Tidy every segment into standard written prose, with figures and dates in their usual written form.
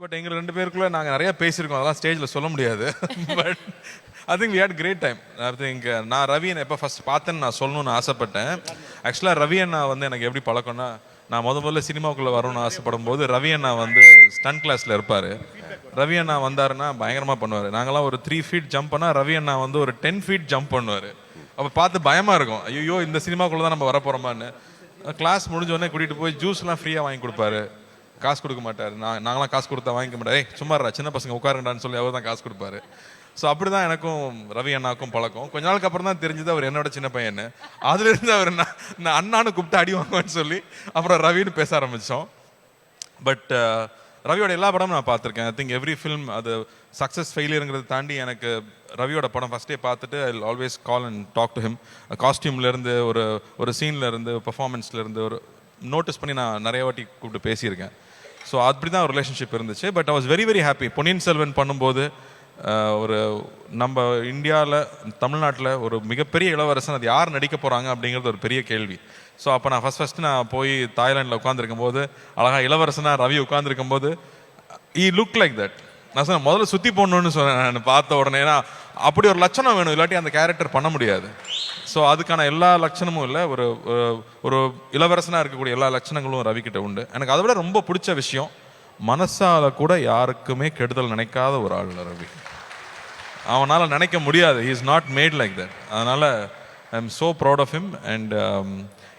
But எங்கள் 2 பேருக்குள்ள நாங்கள் நிறைய பேசியிருக்கோம், அதெல்லாம் ஸ்டேஜில் சொல்ல முடியாது. But I think we had great time. I think நான் ரவியனை எப்போ ஃபஸ்ட் பார்த்தேன்னு நான் சொல்லணும்னு ஆசைப்பட்டேன். ஆக்சுவலாக ரவி அண்ணா வந்து எனக்கு எப்படி பழக்கம்னா, நான் முதல்ல சினிமாவுக்குள்ளே வரணும்னு ஆசைப்படும் போது ரவி அண்ணா வந்து ஸ்டன் கிளாஸில் இருப்பார். ரவி அண்ணா வந்தாருன்னா பயங்கரமாக பண்ணுவார். நாங்களாம் ஒரு 3 feet ஜம்ப் பண்ணால் ரவி அண்ணா வந்து ஒரு 10 feet ஜம்ப் பண்ணுவார். அப்போ பார்த்து பயமாக இருக்கும், ஐயோ இந்த சினிமாக்குள்ளே தான் நம்ம வரப்போகிறோமான்னு. கிளாஸ் முடிஞ்சோடனே கூட்டிகிட்டு போய் ஜூஸ்லாம் ஃப்ரீயாக வாங்கி கொடுப்பாரு, காசு கொடுக்க மாட்டார். நாங்களாம் காசு கொடுத்தா வாங்கிக்க மாட்டேன், ஏய் சும்மா சின்ன பசங்க உட்காருங்கடான்னு சொல்லி அவர் தான் காசு கொடுப்பாரு. ஸோ அப்படி தான் எனக்கும் ரவி அண்ணாக்கும் பழக்கம். கொஞ்ச நாளுக்கு அப்புறம் தான் தெரிஞ்சது அவர் என்னோட சின்ன பையன்னு. அதுலேருந்து அவர் நான் அண்ணான்னு கூப்பிட்டு அடி வாங்குவேன்னு சொல்லி அப்புறம் ரவின்னு பேச ஆரம்பித்தோம். பட் ரவியோட எல்லா படமும் நான் பார்த்துருக்கேன். ஐ திங்க் எவ்ரி ஃபிலிம் அது சக்ஸஸ் ஃபெயிலியருங்கிறத தாண்டி எனக்கு ரவியோட படம் ஃபஸ்ட்டே பார்த்துட்டு I always call and talk to him. காஸ்டியூம்லேருந்து ஒரு சீன்லேருந்து பர்ஃபார்மன்ஸ்லேருந்து ஒரு நோட்டீஸ் பண்ணி நான் நிறைய வாட்டி கூப்பிட்டு பேசியிருக்கேன். ஸோ அப்படி தான் ஒரு ரிலேஷன்ஷிப் இருந்துச்சு. But I was very very happy. Ponniyin Selvan பண்ணும்போது ஒரு நம்ம இந்தியாவில் தமிழ்நாட்டில் ஒரு மிகப்பெரிய இளவரசன் அது யார் நடிக்க போகிறாங்க அப்படிங்கிறது ஒரு பெரிய கேள்வி. ஸோ அப்போ நான் ஃபஸ்ட்டு நான் போய் தாய்லாண்டில் உட்காந்துருக்கும் போது அழகாக இளவரசனாக ரவி உட்காந்துருக்கும் போது ஈ லுக் லைக் தட். நான் சொன்னேன் முதல்ல சுற்றி போடணுன்னு சொன்னேன் நான் பார்த்த உடனே. ஏன்னா அப்படி ஒரு லட்சணம் வேணும், இல்லாட்டி அந்த கேரக்டர் பண்ண முடியாது. ஸோ அதுக்கான எல்லா லட்சணமும் இல்லை, ஒரு ஒரு இளவரசனாக இருக்கக்கூடிய எல்லா லட்சணங்களும் ரவிக்கிட்ட உண்டு. எனக்கு அதை விட ரொம்ப பிடிச்ச விஷயம், மனசால கூட யாருக்குமே கெடுதல் நினைக்காத ஒரு ஆள் ரவி. அவனால் நினைக்க முடியாது, he is not made like that. அதனால் I am so proud of him. And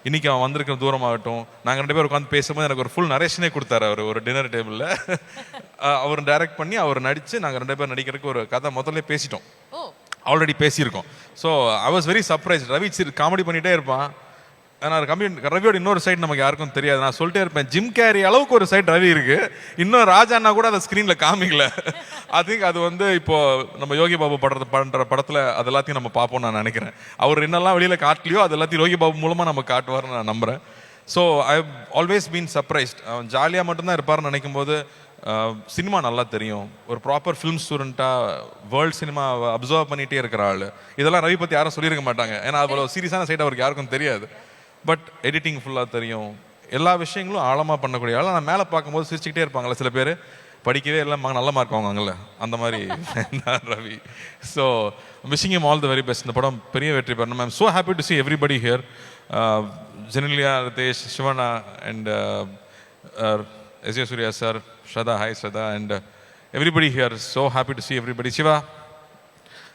இன்னைக்கு அவன் வந்திருக்கிற தூரமாகட்டும், நாங்கள் 2 பேர் உட்காந்து பேசும்போது எனக்கு ஒரு ஃபுல் நரேஷனே கொடுத்தாரு அவர் ஒரு டின்னர் டேபிளில். அவர் டைரக்ட் பண்ணி அவர் நடித்து நாங்கள் 2 பேர் நடிக்கிறதுக்கு ஒரு கதை முதல்ல பேசிட்டோம், ஆல்ரெடி பேசியிருக்கோம். So I was very surprise. Ravi comedy பண்ணிகிட்டே இருப்பான். ஆனால் ரவியோட இன்னொரு சைடு நமக்கு யாருக்கும் தெரியாது. நான் சொல்லிட்டே இருப்பேன், ஜிம் கேரி அளவுக்கு ஒரு சைடு ரவி இருக்கு, இன்னும் ராஜாண்ணா கூட அதை ஸ்க்ரீனில் காமிக்கல. ஐ திங்க் அது வந்து இப்போ நம்ம யோகி பாபு பண்ணுற படத்தில் அது எல்லாத்தையும் நம்ம பார்ப்போம்னு நான் நினைக்கிறேன். அவர் என்னெல்லாம் வெளியில் காட்டலையோ அது எல்லாத்தையும் யோகி பாபு மூலமாக நம்ம காட்டுவார்னு நான் நம்புகிறேன். So I have always been surprised. அவன் ஜாலியாக மட்டும்தான் இருப்பார்னு நினைக்கும் போது சினிமா நல்லா தெரியும், ஒரு ப்ராப்பர் ஃபிலிம் ஸ்டூடெண்ட்டாக வேர்ல்டு சினிமா அப்சர்வ் பண்ணிகிட்டே இருக்கிற ஆள். இதெல்லாம் ரவி பற்றி யாரும் சொல்லியிருக்க மாட்டாங்க, ஏன்னா அவ்வளோ சீரியஸான சைடு அவருக்கு யாருக்கும் தெரியாது. பட் எடிட்டிங் ஃபுல்லாக தெரியும், எல்லா விஷயங்களும் ஆழமாக பண்ணக்கூடிய ஆள். நான் மேலே பார்க்கும்போது சிரிச்சுக்கிட்டே இருப்பாங்களே சில பேர், படிக்கவே இல்லை நல்ல மார்க் வாங்குவாங்கல்ல, அந்த மாதிரி Ravi. So wishing him all the very best. இந்த படம் பெரிய வெற்றி பெறணும். I am so happy to see everybody here. Genelia, Riteish, Shivana and S A Surya sir, Shraddha, hi Shraddha, and everybody here, so happy to see everybody. Shiva.